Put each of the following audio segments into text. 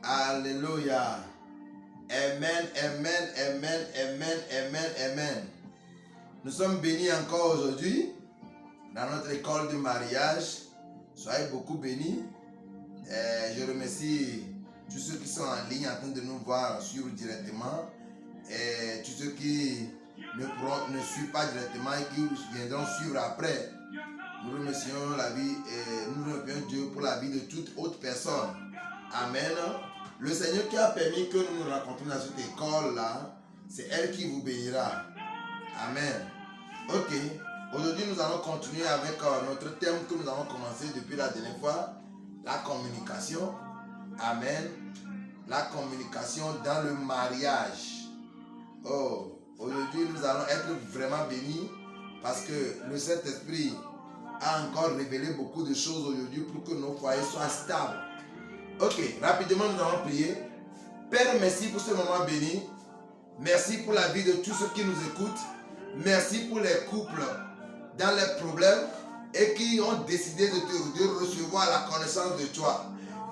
Alléluia. Amen, amen, amen, amen, amen, amen. Nous sommes bénis encore aujourd'hui dans notre école de mariage. Soyez beaucoup bénis. Je remercie tous ceux qui sont en ligne en train de nous voir suivre directement. Et tous ceux qui ne suivent pas directement et qui viendront suivre après. Nous remercions la vie et nous remercions Dieu pour la vie de toute autre personne. Amen. Le Seigneur qui a permis que nous nous rencontrions dans cette école-là, c'est elle qui vous bénira. Amen. Ok. Aujourd'hui, nous allons continuer avec notre thème que nous avons commencé depuis la dernière fois, la communication. Amen. La communication dans le mariage. Oh, aujourd'hui, nous allons être vraiment bénis parce que le Saint-Esprit a encore révélé beaucoup de choses aujourd'hui pour que nos foyers soient stables. Ok, rapidement nous allons prier. Père, merci pour ce moment béni. Merci pour la vie de tous ceux qui nous écoutent. Merci pour les couples dans les problèmes et qui ont décidé de recevoir la connaissance de toi.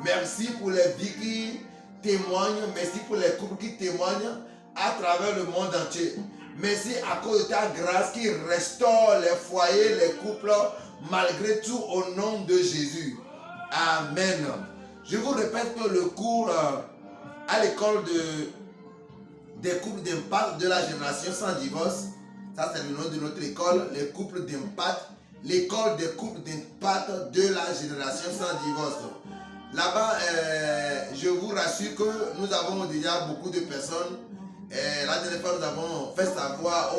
Merci pour les vies qui témoignent. Merci pour les couples qui témoignent à travers le monde entier. Merci à cause de ta grâce qui restaure les foyers, les couples, malgré tout au nom de Jésus. Amen. Je vous répète que le cours à l'école des couples d'impact de la génération sans divorce, ça c'est le nom de notre école, les couples d'impact, l'école des couples d'impact de la génération sans divorce. Là-bas, je vous rassure que nous avons déjà beaucoup de personnes. La dernière fois, nous avons fait savoir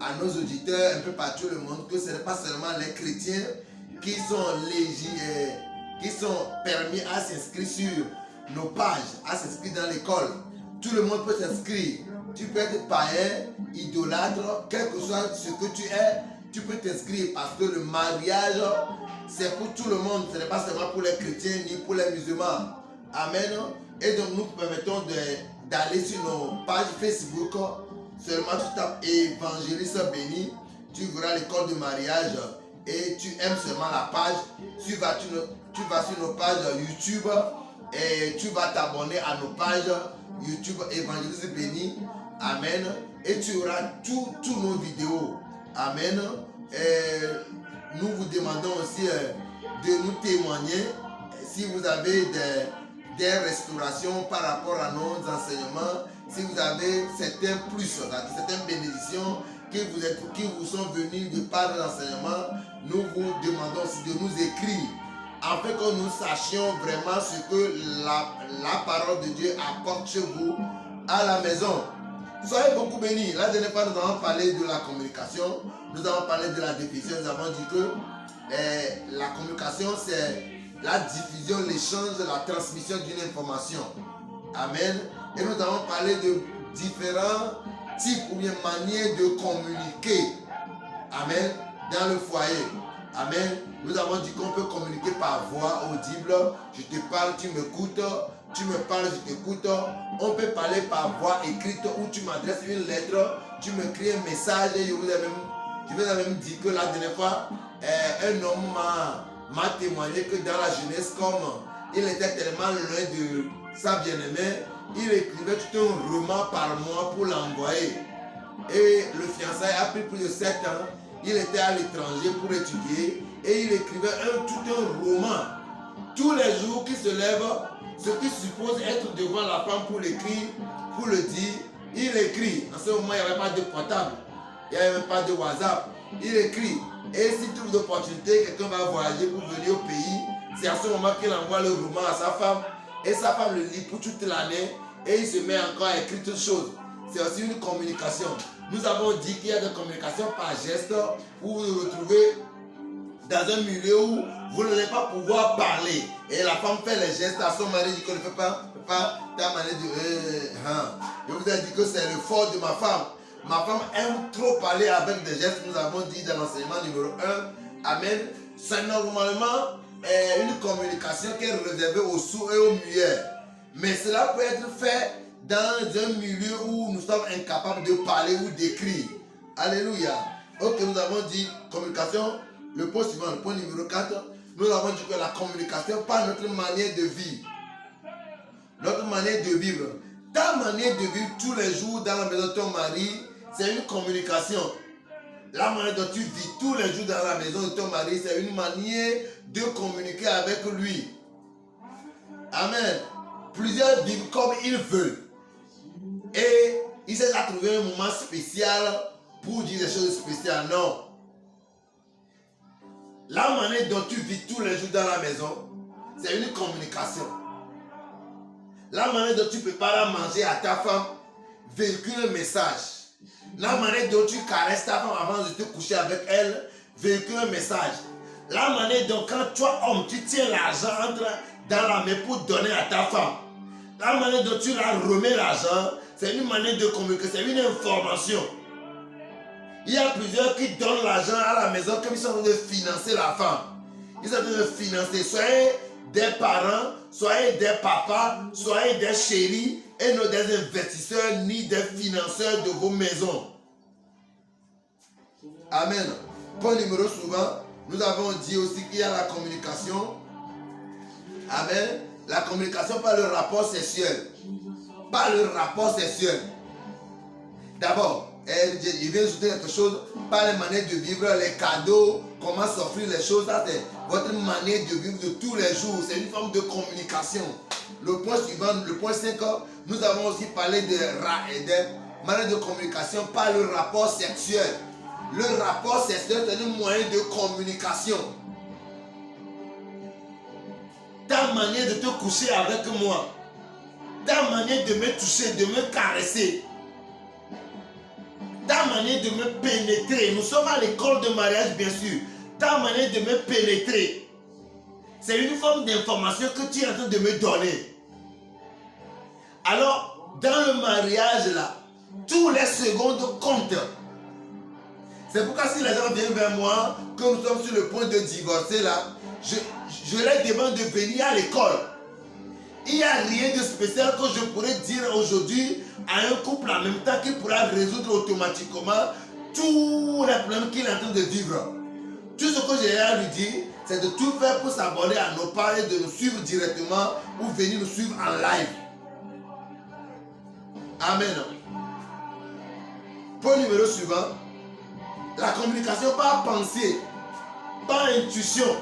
à nos auditeurs un peu partout le monde que ce n'est pas seulement les chrétiens qui sont permis à s'inscrire sur nos pages, à s'inscrire dans l'école. Tout le monde peut s'inscrire. Tu peux être païen, idolâtre, quel que soit ce que tu es, tu peux t'inscrire parce que le mariage, c'est pour tout le monde. Ce n'est pas seulement pour les chrétiens ni pour les musulmans. Amen. Et donc nous permettons d'aller sur nos pages Facebook. Seulement tu tapes évangéliste béni, tu verras l'école de mariage et tu aimes seulement la page. Tu vas sur nos pages YouTube et tu vas t'abonner à nos pages YouTube évangéliste béni. Amen. Et tu auras toutes nos vidéos. Amen. Et nous vous demandons aussi de nous témoigner si vous avez des restaurations par rapport à nos enseignements, si vous avez certains plus, certaines bénédictions qui vous sont venues de par l'enseignement, nous vous demandons aussi de nous écrire afin que nous sachions vraiment ce que la parole de Dieu apporte chez vous à la maison. Soyez beaucoup bénis. La dernière fois, nous avons parlé de la communication, nous avons parlé de la définition, nous avons dit que la communication, c'est la diffusion, l'échange, la transmission d'une information. Amen. Et nous avons parlé de différents types ou bien manières de communiquer. Amen. Dans le foyer. Amen. Nous avons dit qu'on peut communiquer par voix audible. Je te parle, tu m'écoutes. Tu me parles, je t'écoute. On peut parler par voix écrite où tu m'adresses une lettre. Tu m'écris un message. Et je vous ai même dit que la dernière fois, un homme m'a témoigné que dans la jeunesse, comme il était tellement loin de sa bien-aimée, il écrivait tout un roman par mois pour l'envoyer. Et le fiançailles a pris plus de 7 ans. Il était à l'étranger pour étudier et il écrivait tout un roman. Tous les jours qu'il se lève, ce qui suppose être devant la femme pour l'écrire, pour le dire, il écrit. En ce moment, il n'y avait pas de portable, il n'y avait même pas de WhatsApp. Il écrit. Et s'il trouve d'opportunité, quelqu'un va voyager pour venir au pays, c'est à ce moment qu'il envoie le roman à sa femme. Et sa femme le lit pour toute l'année et il se met encore à écrire toutes choses. C'est aussi une communication. Nous avons dit qu'il y a des communications par geste où vous vous retrouvez dans un milieu où vous n'allez pas pouvoir parler. Et la femme fait les gestes à son mari, dit qu'elle ne fait pas ta manière de... Je vous ai dit que c'est le fort de ma femme. Ma femme aime trop parler avec des gestes. Nous avons dit dans l'enseignement numéro 1. Amen. C'est normalement une communication qui est réservée aux sourds et aux muets. Mais cela peut être fait dans un milieu où nous sommes incapables de parler ou d'écrire. Alléluia. Ok, nous avons dit communication. Le point suivant, le point numéro 4. Nous avons dit que la communication par notre manière de vie. notre manière de vivre. Ta manière de vivre tous les jours dans la maison de ton mari, c'est une communication. La manière dont tu vis tous les jours dans la maison de ton mari, c'est une manière de communiquer avec lui. Amen. Plusieurs vivent comme ils veulent. Et ils essaient de trouver un moment spécial pour dire des choses spéciales. Non. La manière dont tu vis tous les jours dans la maison, c'est une communication. La manière dont tu prépares à manger à ta femme véhicule un message. La manière dont tu caresses ta femme avant de te coucher avec elle véhicule un message. La manière dont quand toi homme tu tiens l'argent dans la main pour donner à ta femme. La manière dont tu la remets l'argent, c'est une manière de communiquer, c'est une information. Il y a plusieurs qui donnent l'argent à la maison comme ils sont en train de financer la femme. Ils sont en train de financer. Soyez des parents, soyez des papas, soyez des chéris et non des investisseurs ni des financeurs de vos maisons. Amen. Point numéro suivant, nous avons dit aussi qu'il y a la communication. Amen. La communication par le rapport sexuel. Par le rapport sexuel. D'abord, il vient ajouter quelque chose par les manières de vivre, les cadeaux, comment s'offrir les choses. C'est votre manière de vivre de tous les jours. C'est une forme de communication. Le point suivant, le point 5, nous avons aussi parlé des manières de communication par le rapport sexuel. Le rapport sexuel, c'est un moyen de communication. Ta manière de te coucher avec moi, ta manière de me toucher, de me caresser, ta manière de me pénétrer. Nous sommes à l'école de mariage, bien sûr. Ta manière de me pénétrer, c'est une forme d'information que tu es en train de me donner. Alors, dans le mariage, là, tous les secondes comptent. C'est pourquoi si les gens viennent vers moi, que nous sommes sur le point de divorcer, là, je les demande de venir à l'école. Il n'y a rien de spécial que je pourrais dire aujourd'hui à un couple en même temps qui pourra résoudre automatiquement tous les problèmes qu'il est en train de vivre. Tout ce que j'ai à lui dire, c'est de tout faire pour s'abonner à nos pages et de nous suivre directement ou venir nous suivre en live. Amen. Point numéro suivant. La communication par pensée, par intuition.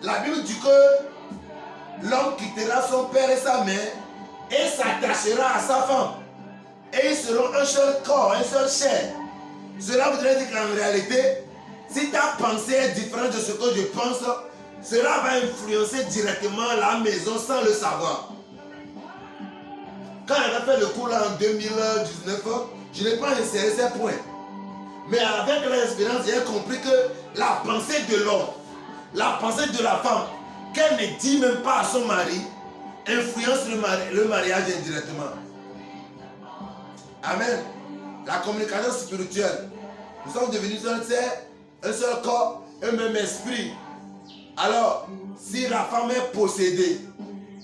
La Bible dit que l'homme quittera son père et sa mère et s'attachera à sa femme. Et ils seront un seul corps, un seul chair. Cela voudrait dire qu'en réalité, si ta pensée est différente de ce que je pense, cela va influencer directement la maison sans le savoir. Quand elle a fait le cours là en 2019, je n'ai pas inséré ces points. Mais avec l'expérience, j'ai compris que la pensée de l'homme, la pensée de la femme, qu'elle ne dit même pas à son mari, influence le mariage indirectement. Amen. La communication spirituelle. Nous sommes devenus un seul corps, un même esprit. Alors, si la femme est possédée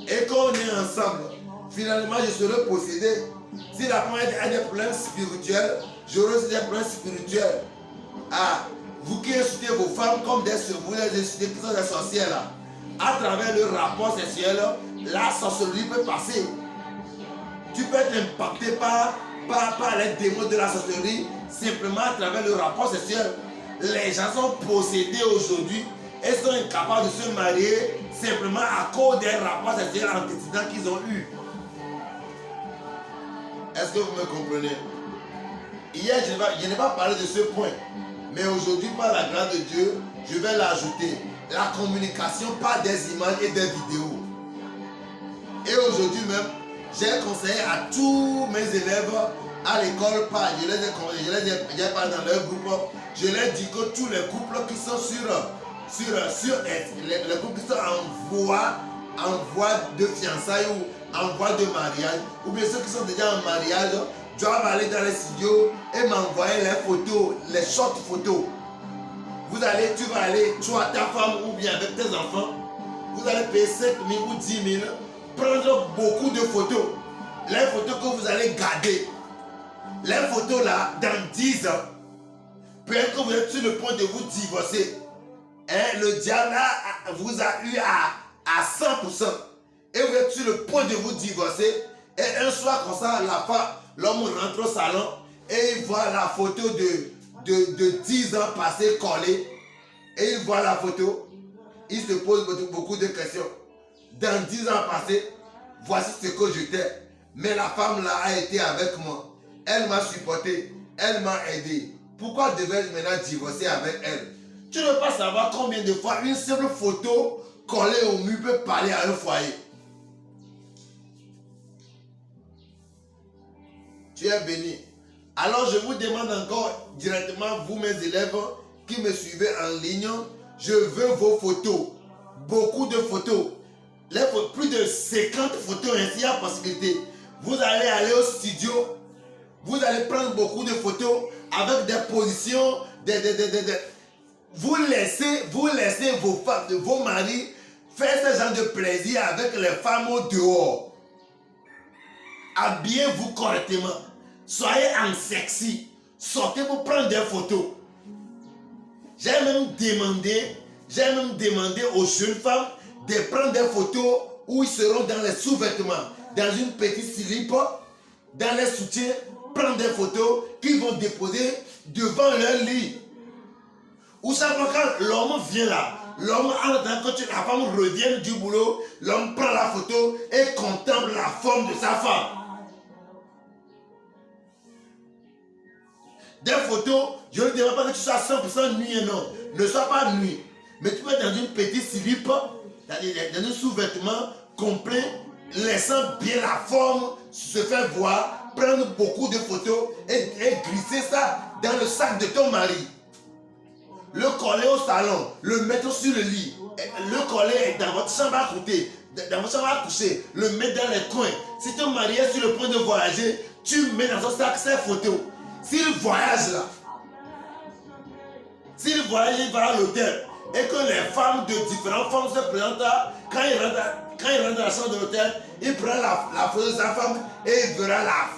et qu'on est ensemble, finalement je serai possédé. Si la femme a des problèmes spirituels, j'aurai aussi des problèmes spirituels. Ah, vous qui insultez vos femmes comme vous les insultez qui sont des sorcières là, à travers le rapport sexuel, la sorcellerie peut passer. Tu peux être impacté par les démons de la sorcellerie simplement à travers le rapport sexuel. Les gens sont possédés aujourd'hui et sont incapables de se marier simplement à cause des rapports sexuels antécédents qu'ils ont eus. Est-ce que vous me comprenez? Hier, je n'ai pas parlé de ce point. Mais aujourd'hui, par la grâce de Dieu, je vais l'ajouter. La communication par des images et des vidéos. Et aujourd'hui même, j'ai conseillé à tous mes élèves à l'école, je les ai parlé dans leur groupe, je leur dis que tous les couples qui sont les couples qui sont en voie de fiançailles ou en voie de mariage, ou bien ceux qui sont déjà en mariage, doivent aller dans les studios et m'envoyer les photos, les short photos. Tu vas aller, toi, ta femme ou bien avec tes enfants, vous allez payer 5 000 ou 10 000, prendre beaucoup de photos. Les photos que vous allez garder. Les photos là, dans 10 ans, peut-être que vous êtes sur le point de vous divorcer. Le diable vous a eu à 100%. et vous êtes sur le point de vous divorcer, et un soir comme ça, l'homme rentre au salon et il voit la photo de 10 ans passés collés, et il voit la photo, il se pose beaucoup de questions. Dans 10 ans passés, voici ce que j'étais, mais la femme là a été avec moi, elle m'a supporté, elle m'a aidé. Pourquoi devais-je maintenant divorcer avec elle? Tu ne veux pas savoir combien de fois une simple photo collée au mur peut parler à un foyer. Tu es béni. Alors je vous demande encore directement, vous mes élèves qui me suivez en ligne, je veux vos photos. Beaucoup de photos. Plus de 50 photos, ainsi il y a possibilité. Vous allez aller au studio, vous allez prendre beaucoup de photos avec des positions, vous laissez vos femmes, vos maris faire ce genre de plaisir avec les femmes au dehors. Habillez-vous correctement. Soyez en sexy. Sortez pour prendre des photos. J'ai même demandé aux jeunes femmes de prendre des photos où ils seront dans les sous-vêtements, dans une petite slip, dans les soutiens, prendre des photos qu'ils vont déposer devant leur lit. Ou ça, quand l'homme vient là, l'homme entre quand la femme revient du boulot, l'homme prend la photo et contemple la forme de sa femme. Des photos, je ne demande pas que tu sois 100% nuit, non. Ne sois pas nuit. Mais tu peux être dans une petite slip, dans un sous-vêtement complet, laissant bien la forme se faire voir, prendre beaucoup de photos et glisser ça dans le sac de ton mari. Le coller au salon, le mettre sur le lit, le coller dans votre chambre à côté, dans votre chambre à coucher, le mettre dans les coins. Si ton mari est sur le point de voyager, tu mets dans son sac ces photos. S'il voyage là, s'il voyage, il va à l'hôtel et que les femmes de différentes formes se présentent là, quand il rentre dans la chambre de l'hôtel, il prend la photo de sa femme et il verra la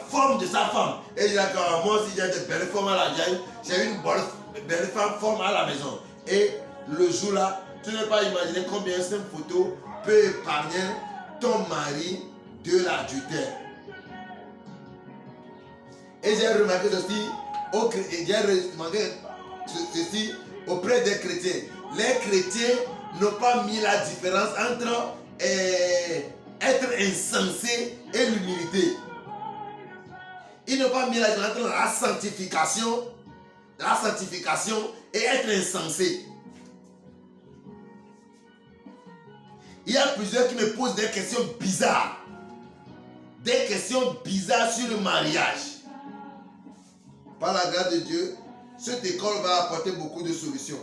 forme de sa femme. Et il dit que moi aussi j'ai de belles formes à la jaille, j'ai une belle forme à la maison. Et le jour là, tu ne peux pas imaginer combien cette photo peut épargner ton mari de l'adultère. Et j'ai remarqué ceci auprès des chrétiens. Les chrétiens n'ont pas mis la différence entre être insensé et l'humilité. Ils n'ont pas mis la différence entre la sanctification et être insensé. Il y a plusieurs qui me posent des questions bizarres. Des questions bizarres sur le mariage. Par la grâce de Dieu, cette école va apporter beaucoup de solutions.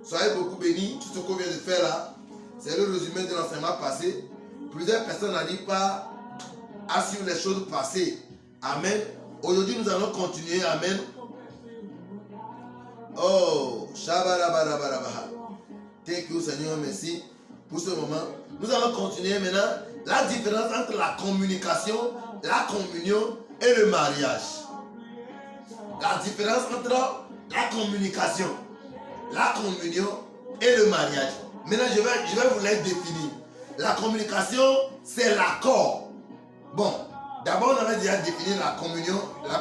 Soyez beaucoup bénis. Tout ce qu'on vient de faire là, c'est le résumé de l'enseignement passé. Plusieurs personnes n'arrivent pas à suivre les choses passées. Amen. Aujourd'hui, nous allons continuer. Amen. Oh, Shabarabarabarabaha. Thank you, Seigneur. Merci pour ce moment. Nous allons continuer maintenant. La différence entre la communication, la communion et le mariage. La différence entre la communication, la communion et le mariage. Maintenant, je vais vous les définir. La communication, c'est l'accord. Bon, d'abord, on avait déjà défini la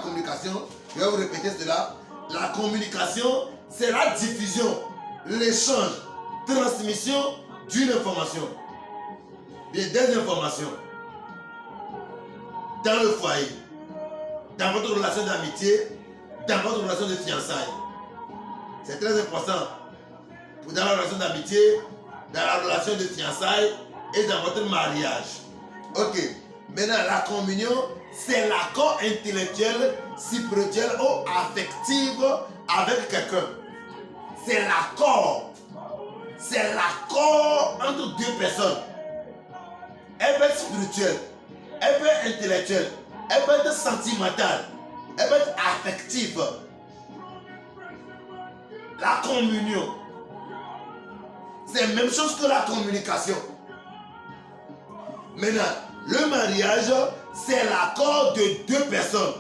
communication. Je vais vous répéter cela. La communication, c'est la diffusion, l'échange, transmission d'une information, des informations dans le foyer, dans votre relation d'amitié, dans votre relation de fiançailles. C'est très important. Dans la relation d'amitié, dans la relation de fiançailles et dans votre mariage. Ok. Maintenant, la communion, c'est l'accord intellectuel, spirituel ou affectif avec quelqu'un. C'est l'accord. C'est l'accord entre deux personnes. Elle peut être spirituelle, elle peut être intellectuelle, elle peut être sentimentale, elle peut être affective. La communion, c'est la même chose que la communication. Maintenant, le mariage, c'est l'accord de deux personnes,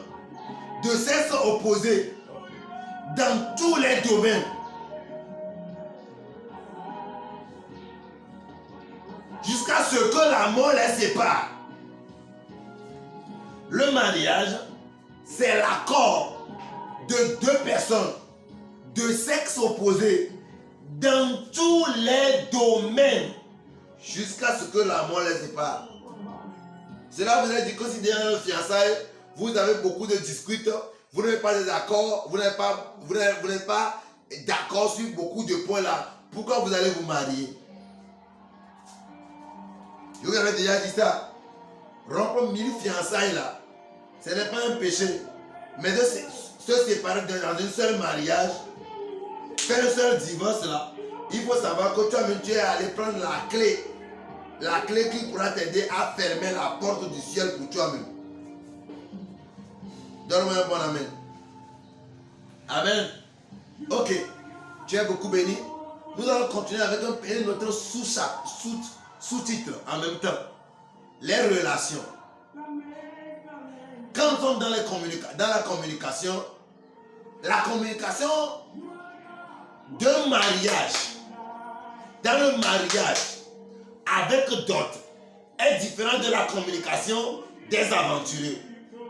de sexes opposés, dans tous les domaines. Jusqu'à ce que la mort les sépare. Le mariage, c'est l'accord de deux personnes de sexe opposé dans tous les domaines jusqu'à ce que la mort les sépare. Cela veut dire que si dans le fiançailles, vous avez beaucoup de disputes, vous n'avez pas d'accord, vous n'êtes pas d'accord sur beaucoup de points là. Pourquoi vous allez vous marier? Je vous avais déjà dit ça. Rompre 1000 fiançailles là, ce n'est pas un péché. Mais de se séparer dans un seul mariage, faire un seul divorce là, il faut savoir que toi-même tu es allé prendre la clé qui pourra t'aider à fermer la porte du ciel pour toi-même. Donne-moi un bon amen. Amen. Ok. Tu es beaucoup béni. Nous allons continuer avec un autre sous-titre en même temps. Les relations. Quand nous sommes dans la communication d'un mariage, dans le mariage avec d'autres, est différente de la communication des aventuriers.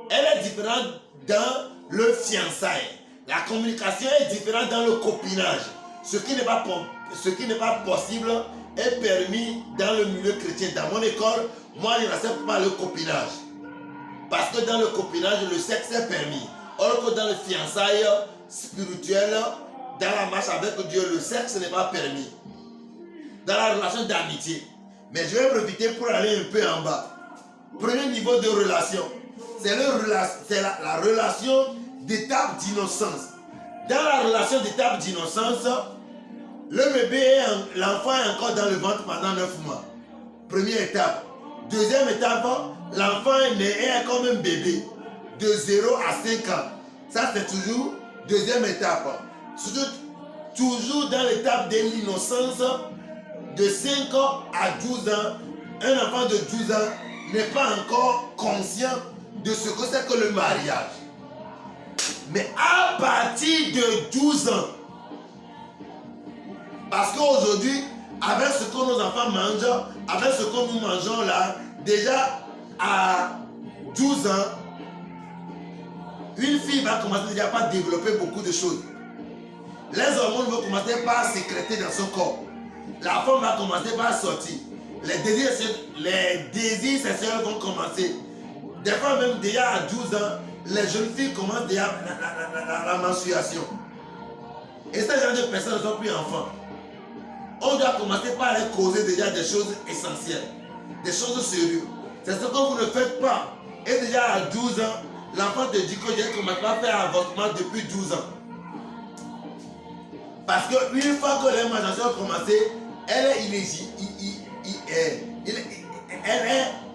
Elle est différente dans le fiançailles. La communication est différente dans le copinage. Ce qui n'est pas possible est permis dans le milieu chrétien. Dans mon école, moi je n'accepte pas le copinage. Parce que dans le copinage, le sexe est permis. Or que dans le fiançailles spirituel, dans la marche avec Dieu, le sexe n'est pas permis. Dans la relation d'amitié. Mais je vais profiter pour aller un peu en bas. Premier niveau de relation, c'est la relation d'étape d'innocence. Dans la relation d'étape d'innocence, le bébé, l'enfant est encore dans le ventre pendant 9 mois. Première étape. Deuxième étape, l'enfant est né et est comme un bébé de 0 à 5 ans. Ça c'est toujours deuxième étape. Toujours dans l'étape de l'innocence, de 5 ans à 12 ans, un enfant de 12 ans n'est pas encore conscient de ce que c'est que le mariage. Mais à partir de 12 ans, parce qu'aujourd'hui, avec ce que nos enfants mangent, avec ce que nous mangeons là, déjà à 12 ans, une fille va commencer déjà à développer beaucoup de choses. Les hormones vont commencer par sécréter dans son corps. La femme va commencer par sortir. Les désirs sexuels vont commencer. Des fois même déjà à 12 ans, les jeunes filles commencent déjà la menstruation. Et ces genre de personnes ne sont plus enfants. On doit commencer par les causer déjà des choses essentielles, des choses sérieuses. C'est ce que vous ne faites pas. Et déjà à 12 ans, l'enfant te dit que j'ai commencé à faire avortement depuis 12 ans. Parce qu'une fois que les menstruations ont commencé, elle est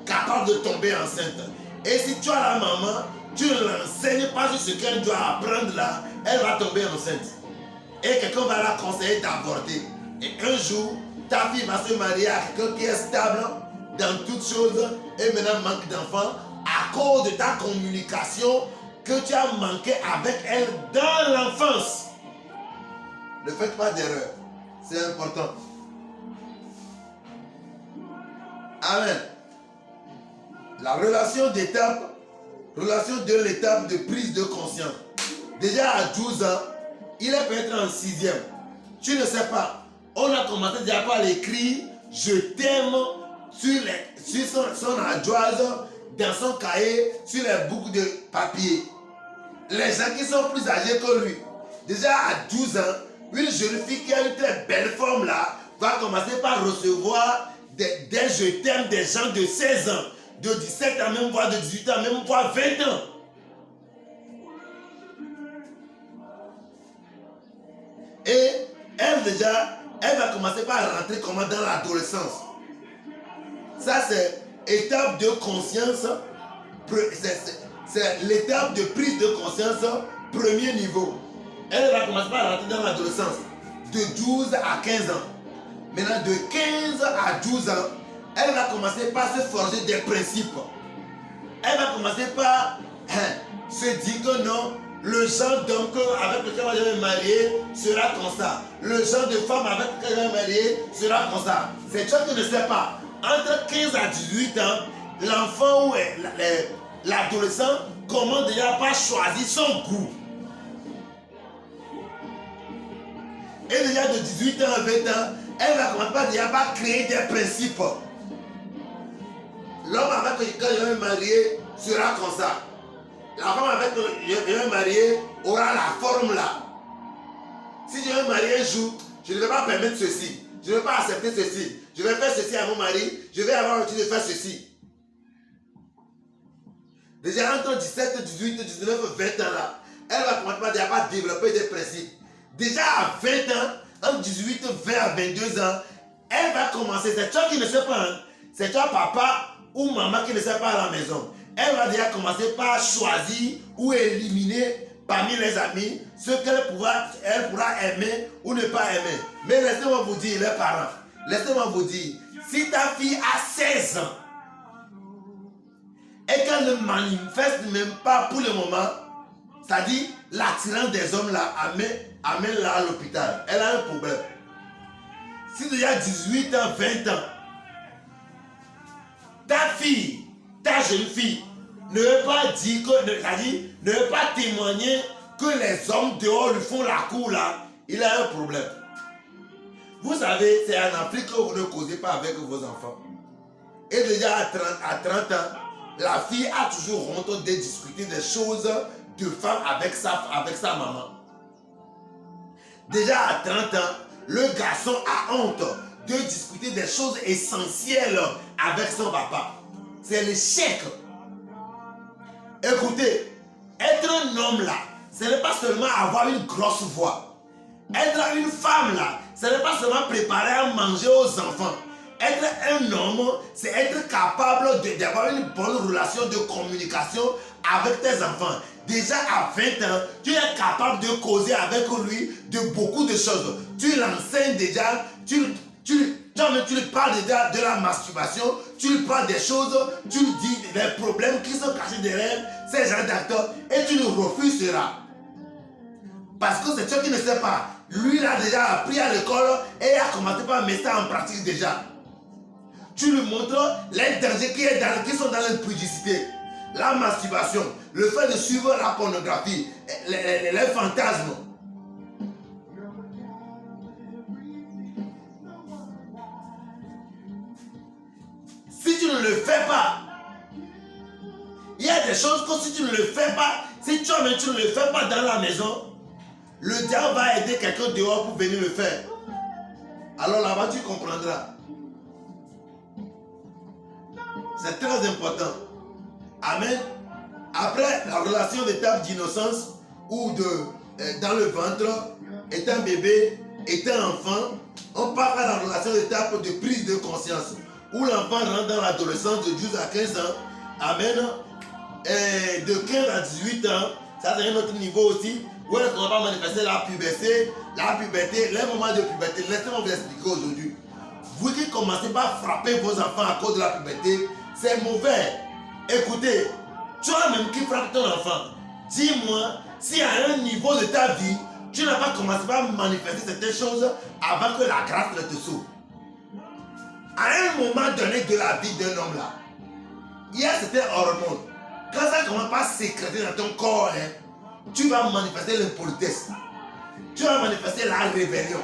capable de tomber enceinte. Et si tu as la maman, tu ne l'enseignes pas sur ce qu'elle doit apprendre là, elle va tomber enceinte. Et quelqu'un va la conseiller d'avorter. Et un jour, ta fille va se marier à quelqu'un qui est stable dans toutes choses et maintenant manque d'enfants à cause de ta communication que tu as manqué avec elle dans l'enfance. Ne faites pas d'erreur. C'est important. Amen. La relation de l'étape de prise de conscience. Déjà à 12 ans, il est peut-être en 6e. Tu ne sais pas. On a commencé déjà par l'écrire « Je t'aime » sur son ardoise, dans son cahier, sur les boucles de papier. Les gens qui sont plus âgés que lui, déjà à 12 ans, une jeune fille qui a une très belle forme là, va commencer par recevoir des je t'aime des gens de 16 ans, de 17 ans, même voire de 18 ans, même voire 20 ans. Et elle va commencer par rentrer comment dans l'adolescence. Ça c'est étape de conscience, c'est l'étape de prise de conscience premier niveau. Elle va commencer par rentrer dans l'adolescence de 12 à 15 ans. Maintenant de 15 à 12 ans, elle va commencer par se forger des principes. Elle va commencer par se dire que non, le genre d'homme avec lequel je vais me marier sera comme ça. Le genre de femme avec lequel je vais me marier sera comme ça. C'est toi qui ne sais pas. entre 15 à 18 ans, l'enfant ou l'adolescent commence déjà par choisir son goût. Et déjà de 18 ans à 20 ans, elle va commencer déjà par créer des principes. L'homme avec quand je vais me marier sera comme ça. La femme avec qui je vais me marier aura la forme là. Si je vais me marier un jour, je ne vais pas permettre ceci. Je ne vais pas accepter ceci. Je vais faire ceci à mon mari. Je vais avoir l'habitude de faire ceci. Déjà entre 17, 18, 19, 20 ans là, elle va commencer déjà par développer des principes. Déjà à 20 ans, entre 18, 20 à 22 ans, elle va commencer. C'est toi qui ne sais pas, hein? C'est toi papa ou maman qui ne sait pas à la maison. Elle va déjà commencer par choisir ou éliminer parmi les amis ceux qu'elle pourra aimer ou ne pas aimer. Mais laissez-moi vous dire, les parents, laissez-moi vous dire, si ta fille a 16 ans et qu'elle ne manifeste même pas pour le moment, c'est-à-dire l'attirance des hommes là, amène-la à l'hôpital. Elle a un problème. Si déjà 18 ans, 20 ans, ta fille, ta jeune fille, ne veut pas dire que, c'est-à-dire, ne veut pas témoigner que les hommes dehors lui font la cour là, il a un problème. Vous savez, c'est en Afrique que vous ne causez pas avec vos enfants. Et déjà à 30 ans, la fille a toujours honte de discuter des choses de femme avec sa maman. Déjà à 30 ans, le garçon a honte de discuter des choses essentielles avec son papa. C'est l'échec. Écoutez, être un homme là, ce n'est pas seulement avoir une grosse voix. Être une femme là, ce n'est pas seulement préparer à manger aux enfants. Être un homme, c'est être capable d'avoir une bonne relation de communication avec tes enfants. Déjà à 20 ans, tu es capable de causer avec lui de beaucoup de choses. Tu l'enseignes déjà, tu lui parles déjà de la masturbation, tu lui parles des choses, tu lui dis les problèmes qui sont cachés derrière ces gens d'acteurs et tu le refuseras. Parce que c'est toi qui ne sais pas. Lui, il a déjà appris à l'école et il a commencé par mettre ça en pratique déjà. Tu lui montres les dangers qui sont dans l'impudicité, la masturbation, le fait de suivre la pornographie, les fantasmes. Si tu ne le fais pas, il y a des choses que si tu ne le fais pas, si toi-même tu ne le fais pas dans la maison, le diable va aider quelqu'un dehors pour venir le faire. Alors là-bas, tu comprendras. C'est très important. Amen. Après la relation d'étape d'innocence ou dans le ventre, étant bébé, étant enfant, on parle à la relation d'étape de prise de conscience où l'enfant rentre dans l'adolescence de 12 à 15 ans. Amen. Et de 15 à 18 ans, ça c'est un autre niveau aussi, où elle ne va pas manifester la puberté, les moments de puberté. Laissez-moi vous expliquer aujourd'hui. Vous qui commencez par frapper vos enfants à cause de la puberté, c'est mauvais. Écoutez, toi-même qui frappes ton enfant, dis-moi si à un niveau de ta vie, tu n'as pas commencé par manifester certaines choses avant que la grâce ne te sauve. À un moment donné de la vie d'un homme là, il y a certaines hormones. Quand ça commence par sécréter dans ton corps, tu vas manifester l'impolitesse. Tu vas manifester la rébellion.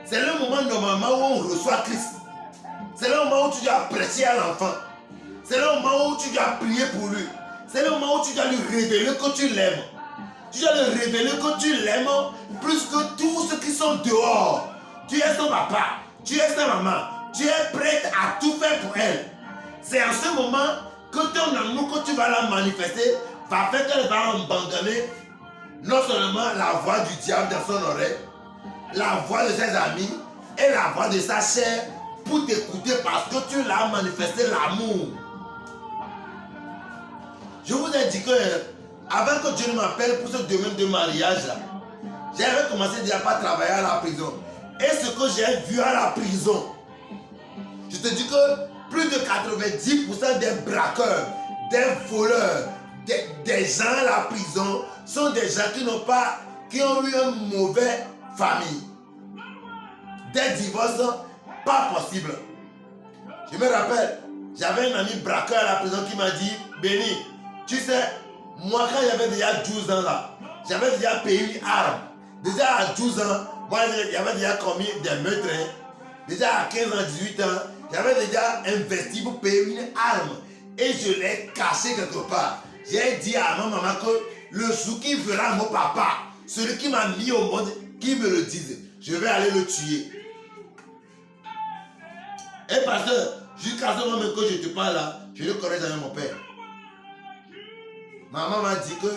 C'est le moment normalement où on reçoit Christ. C'est le moment où tu dois prêcher à l'enfant. C'est le moment où tu dois prier pour lui. C'est le moment où tu dois lui révéler que tu l'aimes. Tu dois lui révéler que tu l'aimes plus que tous ceux qui sont dehors. Tu es son papa, tu es sa maman. Tu es prête à tout faire pour elle. C'est en ce moment que ton amour que tu vas la manifester va faire qu'elle va abandonner non seulement la voix du diable dans son oreille, la voix de ses amis et la voix de sa chair pour t'écouter parce que tu l'as manifesté l'amour. Je vous ai dit que avant que Dieu ne m'appelle pour ce domaine de mariage là, j'avais commencé déjà par travailler à la prison. Et ce que j'ai vu à la prison, je te dis que plus de 90% des braqueurs, des voleurs, des gens à la prison sont des gens qui ont eu une mauvaise famille. Des divorces pas possibles. Je me rappelle, j'avais un ami braqueur à la prison qui m'a dit, Béni, tu sais, moi quand j'avais déjà 12 ans là, j'avais déjà payé une arme. Déjà à 12 ans, moi j'avais déjà commis des meurtres. Hein. Déjà à 15 ans, 18 ans, j'avais déjà investi pour payer une arme. Et je l'ai caché quelque part. J'ai dit à ma maman que le jour qui verra mon papa, celui qui m'a mis au monde, qui me le dise, je vais aller le tuer. Et parce que jusqu'à ce moment que je te parle là, je ne connais jamais mon père. Maman m'a dit que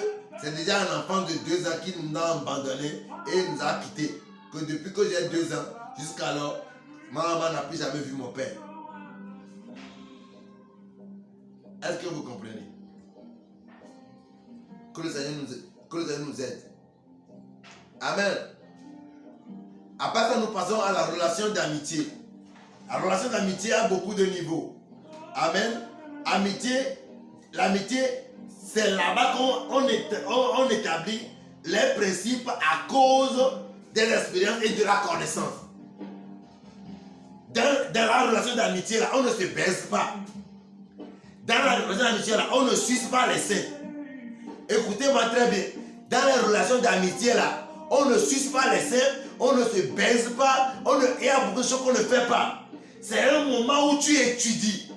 c'est déjà un enfant de 2 ans qui nous a abandonnés et nous a quittés. Que depuis que j'ai 2 ans, jusqu'alors, ma maman n'a plus jamais vu mon père. Est-ce que vous comprenez? Que le Seigneur nous aide. Amen. Après ça, nous passons à la relation d'amitié. La relation d'amitié a beaucoup de niveaux. Amen. L'amitié, c'est là-bas qu'on établit les principes à cause de l'expérience et de la connaissance. Dans la relation d'amitié, là, on ne se baise pas. Dans la relation d'amitié, là, on ne suce pas les seins. Écoutez-moi très bien. Dans les relations d'amitié, là, on ne suce pas les seins, on ne se baise pas, il y a beaucoup de choses qu'on ne fait pas. C'est un moment où tu étudies.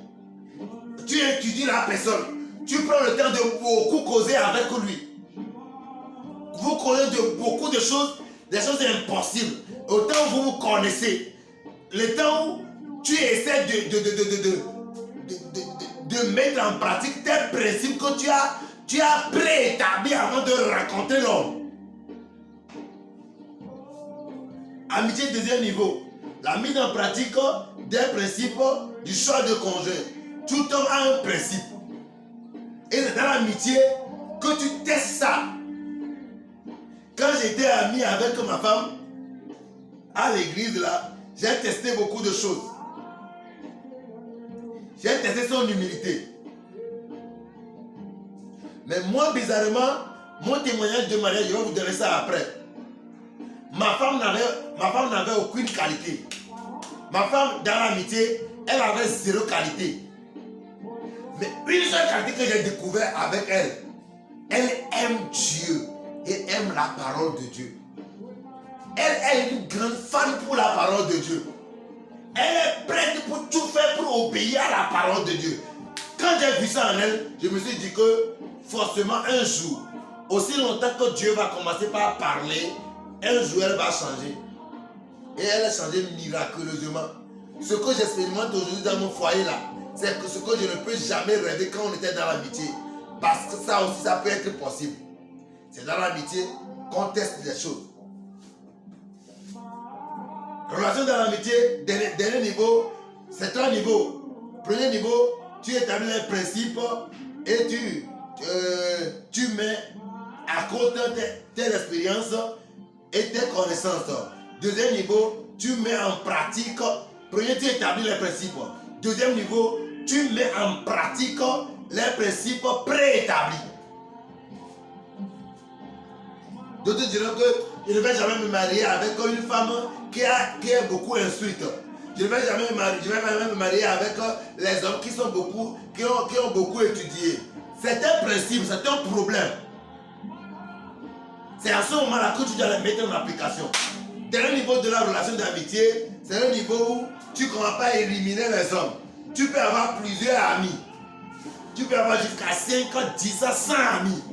Tu étudies la personne. Tu prends le temps de beaucoup causer avec lui. Vous causez de beaucoup de choses, des choses impossibles. Autant vous vous connaissez. Le temps où tu essaies de mettre en pratique tes principes que tu as préétablis avant de rencontrer l'homme. Amitié deuxième niveau. La mise en pratique des principes du choix de conjoint. Tout homme a un principe. Et c'est dans l'amitié que tu testes ça. Quand j'étais ami avec ma femme, à l'église là, j'ai testé beaucoup de choses. J'ai testé son humilité. Mais moi, bizarrement, mon témoignage de mariage, je vais vous donner ça après. Ma femme n'avait aucune qualité. Ma femme, dans l'amitié, elle avait 0 qualité. Mais une seule qualité que j'ai découvert avec elle, elle aime Dieu et aime la parole de Dieu. Elle est une grande fan pour la parole de Dieu. Elle est prête pour tout faire pour obéir à la parole de Dieu. Quand j'ai vu ça en elle, je me suis dit que forcément un jour, aussi longtemps que Dieu va commencer par parler, un jour elle va changer. Et elle a changé miraculeusement. Ce que j'expérimente aujourd'hui dans mon foyer là, c'est ce que je ne peux jamais rêver quand on était dans l'amitié. Parce que ça aussi, ça peut être possible. C'est dans l'amitié qu'on teste les choses. Relation dans l'amitié, dernier niveau, c'est 3 niveaux. Premier niveau, tu établis les principes et tu mets à côté tes expériences et tes connaissances. Deuxième niveau, tu mets en pratique. Premier, tu établis les principes. Deuxième niveau, tu mets en pratique les principes préétablis. D'autres diront que je ne vais jamais me marier avec une femme qui est beaucoup instruite. Je ne vais jamais me marier avec les hommes qui ont beaucoup étudié. C'est un principe, c'est un problème. C'est à ce moment-là que tu dois les mettre en application. Dernier niveau de la relation d'amitié, c'est le niveau où tu ne commences pas à éliminer les hommes. Tu peux avoir plusieurs amis. Tu peux avoir jusqu'à 5, 10, 100 amis.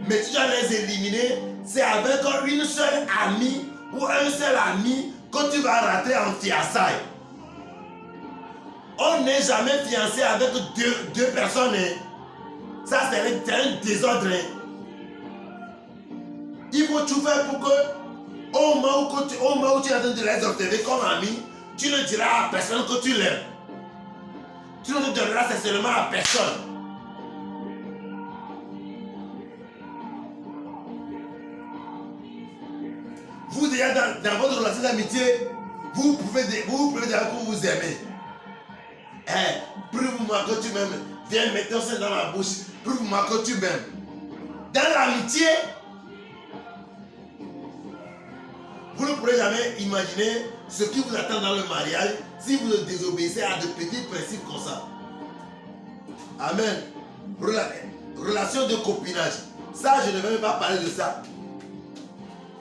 Mais tu dois les éliminer, c'est avec une seule amie ou un seul ami que tu vas rentrer en fiançailles. On n'est jamais fiancé avec deux personnes. Ça, c'est un désordre. Il faut tout faire pour que, au moment où tu es en train de les observer comme amis, tu ne diras à personne que tu l'aimes. Tu ne te donneras seulement à personne. Vous déjà dans votre relation d'amitié, vous pouvez dire que vous vous aimez. Prouve-moi que tu m'aimes. Viens mettre ton sein dans ma bouche. Prouve-moi que tu m'aimes. Dans l'amitié, Vous ne pourrez jamais imaginer ce qui vous attend dans le mariage si vous désobéissez à de petits principes comme ça. Amen. Relation de copinage. Ça, je ne vais même pas parler de ça.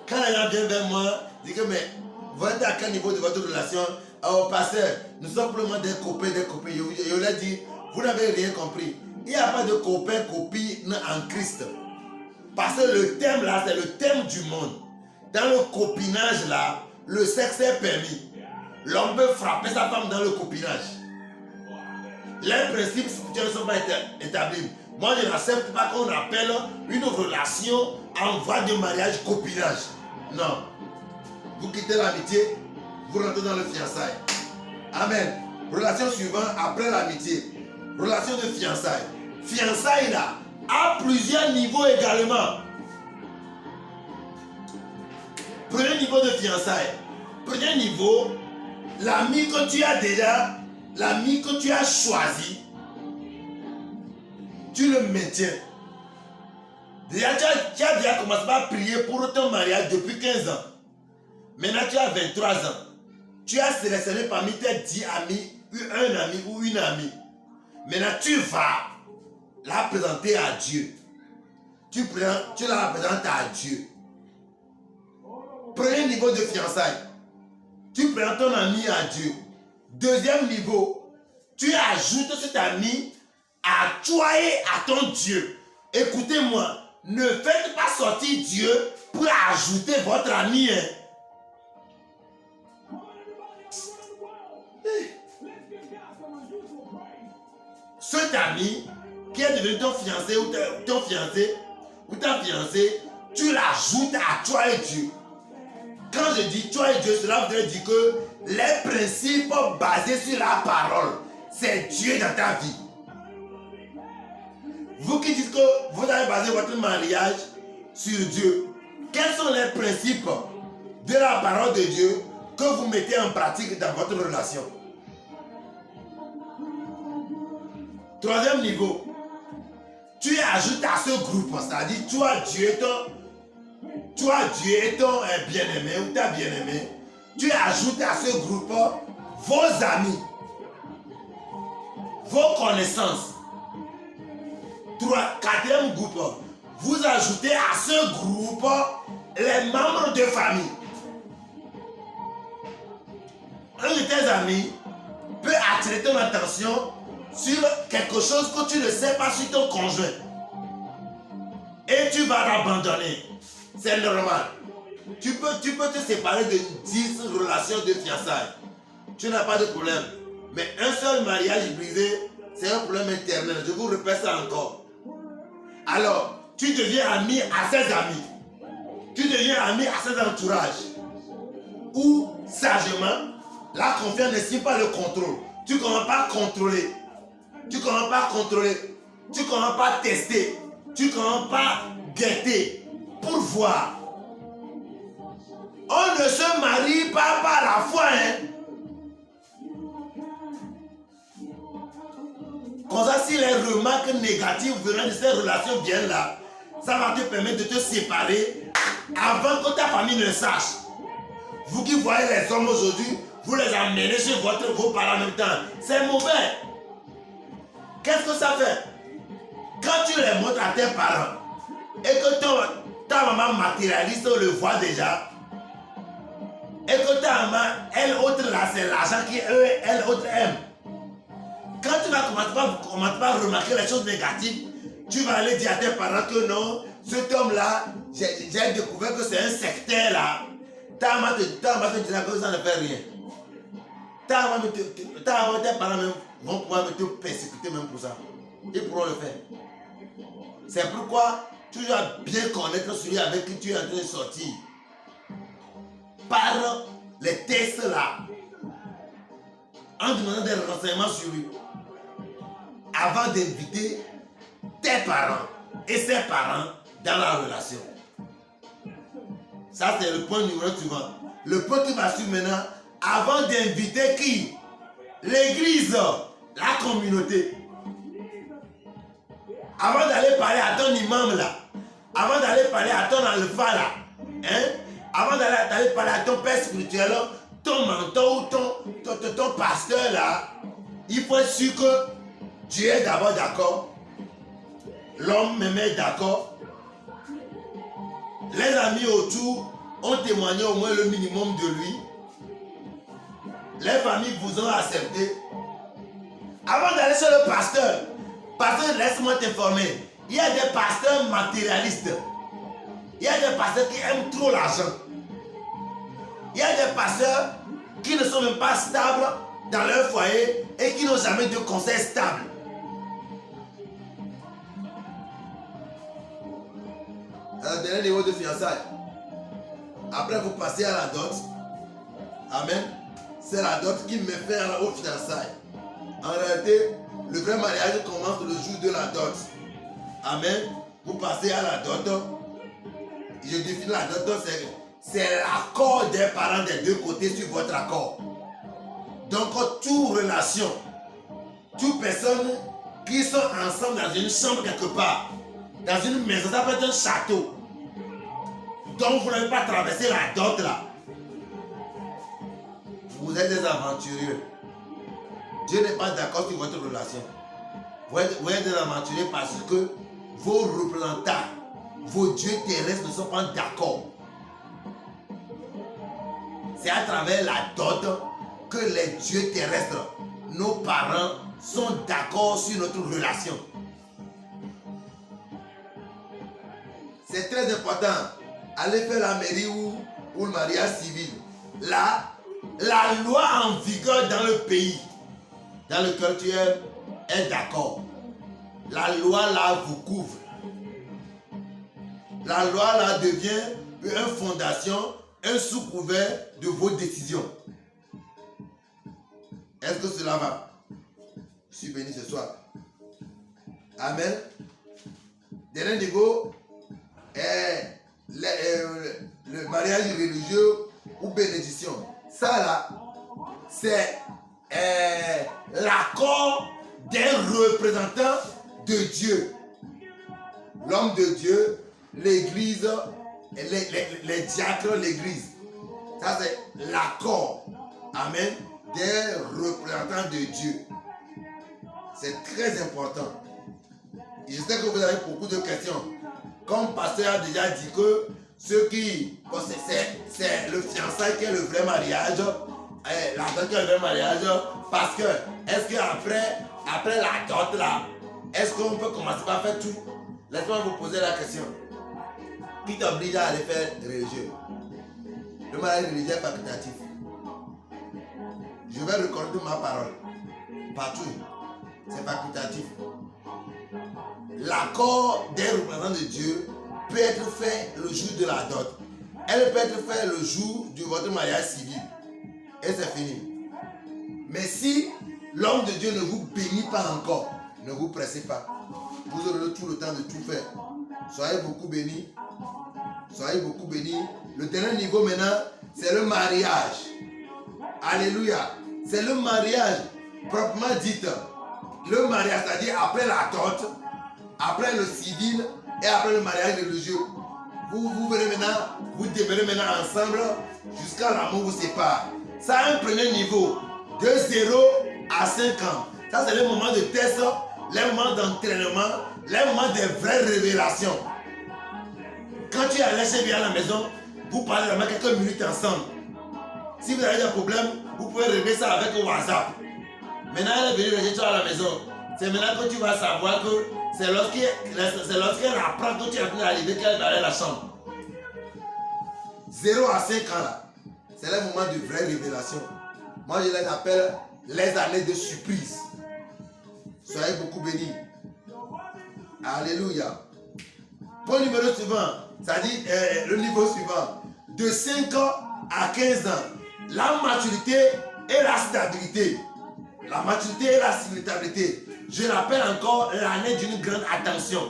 Quand les gens viennent vers moi, ils disent que mais vous êtes à quel niveau de votre relation? Oh, pasteur, nous sommes pour le moment des copains. Je leur dis, vous n'avez rien compris. Il n'y a pas de copain, copine en Christ. Parce que le thème là, c'est le thème du monde. Dans le copinage là, le sexe est permis. L'homme peut frapper sa femme dans le copinage. Les principes spirituels ne sont pas établis. Moi, je n'accepte pas qu'on appelle une relation en voie de mariage copinage. Non. Vous quittez l'amitié, vous rentrez dans le fiançailles. Amen. Relation suivante après l'amitié. Relation de fiançailles. Fiançailles là, à plusieurs niveaux également. Premier niveau de fiançailles. Premier niveau, l'ami que tu as déjà, l'ami que tu as choisi, tu le maintiens. Déjà, tu as déjà commencé à prier pour ton mariage depuis 15 ans. Maintenant, tu as 23 ans. Tu as sélectionné parmi tes 10 amis, un ami ou une amie. Maintenant, tu vas la présenter à Dieu. Tu la présentes à Dieu. Premier niveau de fiançailles. Tu présentes ton ami à Dieu. Deuxième niveau, tu ajoutes cet ami à toi et à ton Dieu. Écoutez-moi, ne faites pas sortir Dieu pour ajouter votre ami. Cet ami qui est devenu ton fiancé ou ton fiancé ou ta fiancée, tu l'ajoutes à toi et Dieu. Quand je dis toi et Dieu, cela veut dire que les principes basés sur la parole, c'est Dieu dans ta vie. Vous qui dites que vous avez basé votre mariage sur Dieu, quels sont les principes de la parole de Dieu que vous mettez en pratique dans votre relation? Troisième niveau, tu ajoutes à ce groupe, c'est-à-dire toi Dieu et ton bien-aimé ou ta bien-aimée, tu ajoutes à ce groupe vos amis, vos connaissances. Quatrième groupe, vous ajoutez à ce groupe les membres de famille. Un de tes amis peut attirer ton attention sur quelque chose que tu ne sais pas sur ton conjoint. Et tu vas l'abandonner. C'est normal. Tu peux te séparer de 10 relations de fiançailles. Tu n'as pas de problème. Mais un seul mariage brisé, c'est un problème éternel. Je vous répète ça encore. Alors, tu deviens ami à ses amis. Tu deviens ami à ses entourages. Ou, sagement, la confiance ne signe pas le contrôle. Tu ne commences pas à contrôler. Tu ne commences pas à contrôler. Tu ne commences pas à tester. Tu ne commences pas à guetter pour voir. On ne se marie pas par la foi. Comme ça, si les remarques négatives venant de ces relations viennent là, ça va te permettre de te séparer avant que ta famille ne sache. Vous qui voyez les hommes aujourd'hui, vous les amenez chez vos parents en même temps. C'est mauvais. Qu'est-ce que ça fait? Quand tu les montres à tes parents et que ta maman matérialiste le voit déjà, et que ta maman, elle autre là, c'est l'argent qu'elle autre aime. Quand tu vas commencer par remarquer les choses négatives, tu vas aller dire à tes parents que non, cet homme-là, j'ai découvert que c'est un sectaire là. Ta maman te dira que ça ne fait rien. Tes parents même vont pouvoir te persécuter même pour ça. Ils pourront le faire. C'est pourquoi tu dois bien connaître celui avec qui tu es en train de sortir. Par les tests là. En demandant des renseignements sur lui. Avant d'inviter tes parents et ses parents dans la relation. Ça, c'est le point numéro suivant. Le point qui va suivre maintenant, avant d'inviter qui? L'église, la communauté. Avant d'aller parler à ton imam là, avant d'aller parler à ton alpha là, avant d'aller parler à ton père spirituel, ton mentor ou ton pasteur là, il faut être sûr que Dieu est d'abord d'accord, l'homme me met d'accord, les amis autour ont témoigné au moins le minimum de lui, les familles vous ont accepté. Avant d'aller chez le pasteur, laisse-moi t'informer, il y a des pasteurs matérialistes, il y a des pasteurs qui aiment trop l'argent, il y a des pasteurs qui ne sont même pas stables dans leur foyer et qui n'ont jamais de conseil stable. À la dernière niveau de fiançailles, après vous passez à la dot. Amen. C'est la dot qui me fait aux fiançailles. En réalité, le vrai mariage commence le jour de la dot. Amen. Vous passez à la dot. Je définis la dot, c'est l'accord des parents des deux côtés sur votre accord. Donc, toute relation, toute personne qui sont ensemble dans une chambre quelque part, dans une maison, ça peut être un château. Donc, vous n'avez pas traversé la dot là. Vous êtes des aventuriers. Dieu n'est pas d'accord sur votre relation. Vous êtes des aventuriers parce que vos représentants, vos dieux terrestres ne sont pas d'accord. C'est à travers la dot que les dieux terrestres, nos parents, sont d'accord sur notre relation. C'est très important. Allez faire la mairie ou le mariage civil. Là, la loi en vigueur dans le pays dans lequel tu es est d'accord. La loi là vous couvre. La loi là devient une fondation, un sous-couvert de vos décisions. Est-ce que cela va? Je suis béni ce soir. Amen. Dernier niveau est le mariage religieux ou bénédiction. Ça là, c'est l'accord des représentants de Dieu. L'homme de Dieu, l'église, les diacres, l'église. Ça c'est l'accord. Amen. Des représentants de Dieu. C'est très important. Et je sais que vous avez beaucoup de questions. Comme pasteur a déjà dit que ceux qui... c'est le fiançailles qui est le vrai mariage. L'argent qui est le vrai mariage. Parce que, est-ce qu'après la dot là, est-ce qu'on peut commencer par faire tout? Laissez-moi vous poser la question. Qui t'oblige à aller faire religieux? Le mariage religieux est facultatif. Je vais reconnaître ma parole. Partout. C'est facultatif. L'accord des représentants de Dieu peut être fait le jour de la dot. Elle peut être faite le jour de votre mariage civil. Et c'est fini. Mais si l'homme de Dieu ne vous bénit pas encore, ne vous pressez pas. Vous aurez tout le temps de tout faire. Soyez beaucoup bénis. Soyez beaucoup bénis. Le dernier niveau maintenant, c'est le mariage. Alléluia. C'est le mariage proprement dit. Le mariage, c'est-à-dire après la dot, après le civil et après le mariage religieux. Vous verrez maintenant, vous demeurez maintenant ensemble jusqu'à l'amour vous sépare. Ça a un premier niveau de 0 à 5 ans. Ça, c'est le moment de test, les moments d'entraînement, les moments de vraies révélations. Quand tu es allé chez lui à la maison, vous parlez vraiment quelques minutes ensemble. Si vous avez des problèmes, vous pouvez régler ça avec WhatsApp. Maintenant, elle est venue régler toi à la maison. C'est maintenant que tu vas savoir que c'est lorsqu'elle apprend que tu es en train d'arriver qu'elle va aller à la chambre. 0 à 5 ans là, c'est le moment de vraie révélation. Moi, je les appelle les années de surprise. Soyez beaucoup bénis. Alléluia. Point numéro suivant, c'est-à-dire le niveau suivant. De 5 ans à 15 ans, la maturité et la stabilité. La maturité et la stabilité. Je rappelle encore l'année d'une grande attention.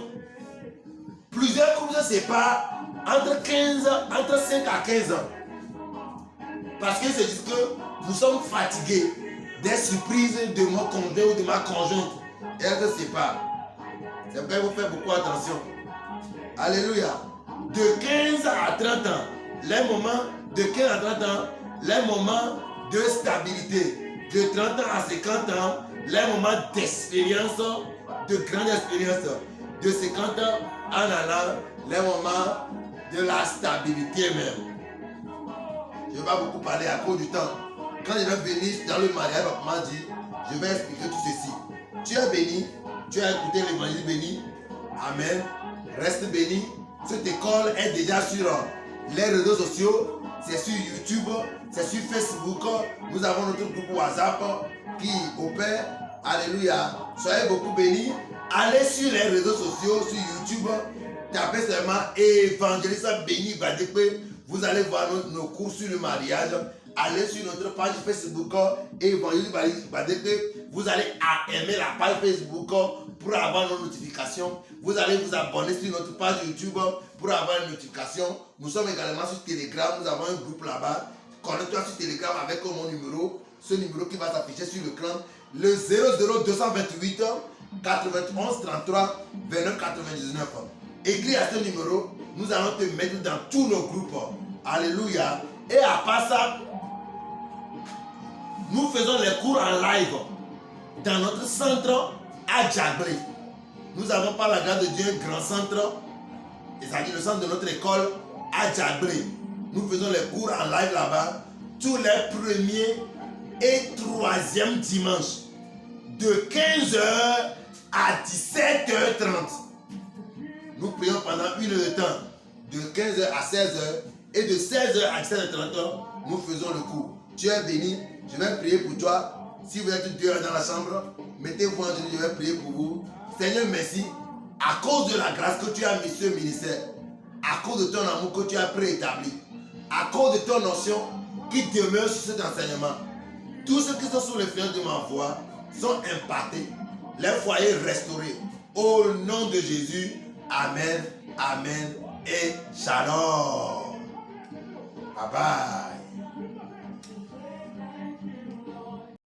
Plusieurs couples se séparent entre 5 à 15 ans. Parce que c'est juste que nous sommes fatigués des surprises de mon conjoint ou de ma conjointe. Et elles se séparent. C'est pourquoi il faut faire beaucoup attention. Alléluia. De 15 à 30 ans, les moments de 15 à 30 ans, les moments de stabilité. De 30 ans à 50 ans, les moments d'expérience, de grande expérience. De 50 ans en allant, les moments de la stabilité même. Je ne vais pas beaucoup parler à cause du temps. Quand je vais venir dans le mariage, papa m'a dit, je vais expliquer tout ceci. Tu es béni, tu as écouté l'évangile béni. Amen. Reste béni. Cette école est déjà sur les réseaux sociaux. C'est sur YouTube, c'est sur Facebook. Nous avons notre groupe WhatsApp qui opère. Alléluia. Soyez beaucoup bénis. Allez sur les réseaux sociaux, sur YouTube. Tapez seulement Évangéliste Béni Badekwe. Vous allez voir nos cours sur le mariage. Allez sur notre page Facebook Évangéliste Badekwe. Vous allez aimer la page Facebook pour avoir nos notifications. Vous allez vous abonner sur notre page YouTube pour avoir une notification. Nous sommes également sur Telegram. Nous avons un groupe là-bas. Connecte-toi sur Telegram avec mon numéro. Ce numéro qui va s'afficher sur l'écran. Le 00228 91 33 29 99. Écris à ce numéro. Nous allons te mettre dans tous nos groupes. Alléluia. Et à part ça, nous faisons les cours en live dans notre centre à Djagbri. Nous avons par la grâce de Dieu un grand centre, c'est-à-dire le centre de notre école à Djagbri. Nous faisons les cours en live là-bas tous les premiers et troisièmes dimanches de 15h à 17h30. Nous prions pendant une heure de temps de 15h à 16h et de 16h à 17h30 nous faisons le cours. Tu es béni, je vais prier pour toi. Si vous êtes deux dans la chambre, mettez-vous en genoux, je vais prier pour vous. Seigneur, merci. À cause de la grâce que tu as mis sur ce ministère, à cause de ton amour que tu as préétabli, à cause de ton notion qui demeure sur cet enseignement, tous ceux qui sont sous l'influence de ma voix sont impactés, les foyers restaurés. Au nom de Jésus, Amen, Amen et Shalom. Bye bye.